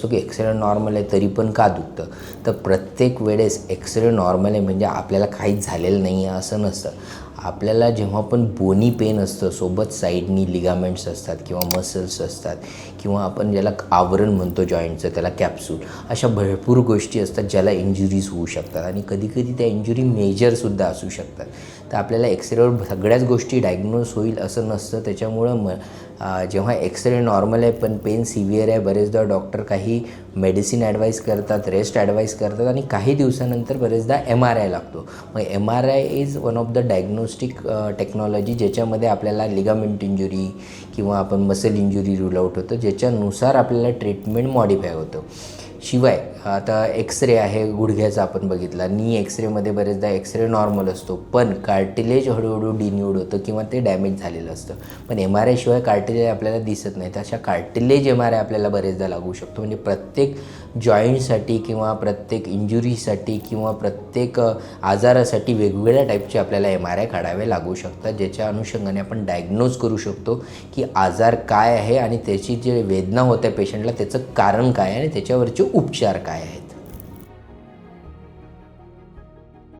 असतो की x ray normal आहे तरी पण का दुखतं. तर प्रत्येक वेळेस एक्सरे नॉर्मल आहे म्हणजे आपल्याला काहीच झालेलं नाही आहे असं नसतं. आपल्याला जेव्हा पण बोनी पेन असतं, सोबत साईडनी लिगामेंट्स असतात किंवा मसल्स असतात किंवा आपण ज्याला आवरण म्हणतो जॉईंटचं त्याला कॅप्सूल, अशा भरपूर गोष्टी असतात ज्याला इंजुरीज होऊ शकतात आणि कधीकधी त्या इंजुरी मेजरसुद्धा असू शकतात. तर आपल्याला एक्सरेवर सगळ्याच गोष्टी डायग्नोज होईल असं नसतं. त्याच्यामुळं जेव्हा एक्सरे नॉर्मल आहे पण पेन सिव्हिअर आहे, बरेचदा डॉक्टर काही मेडिसिन ॲडवाईस करतात, रेस्ट ॲडवाईस करतात आणि काही दिवसानंतर बरेचदा MRI लागतो. मग MRI is one of the diagnostic technology ज्याच्यामध्ये आपल्याला लिगामेंट इंजुरी किंवा आपण मसल इंजुरी रूल आउट होतं, ज्याच्यानुसार आपल्याला ट्रीटमेंट मॉडिफाय होतं. शिवाय आता एक्सरे आहे गुडघ्याचा आपण बघितला, नी एक्सरेमध्ये बरेचदा एक्सरे नॉर्मल असतो पण कार्टिलेज हळूहळू डिन्यूड होतं किंवा ते डॅमेज झालेलं असतं. पण MRI शिवाय कार्टिलेज आपल्याला दिसत नाही. तर अशा कार्टिलेज MRI आपल्याला बरेचदा लागू शकतो. म्हणजे प्रत्येक जॉईंटसाठी किंवा प्रत्येक इंजुरीसाठी किंवा प्रत्येक आजारासाठी वेगवेगळ्या टाईपचे आपल्याला MRI काढावे लागू शकतात, ज्याच्या अनुषंगाने आपण डायग्नोज करू शकतो की आजार काय आहे आणि त्याची जे वेदना होत आहे पेशंटला त्याचं कारण काय आहे आणि त्याच्यावरचे उपचार काय आहेत.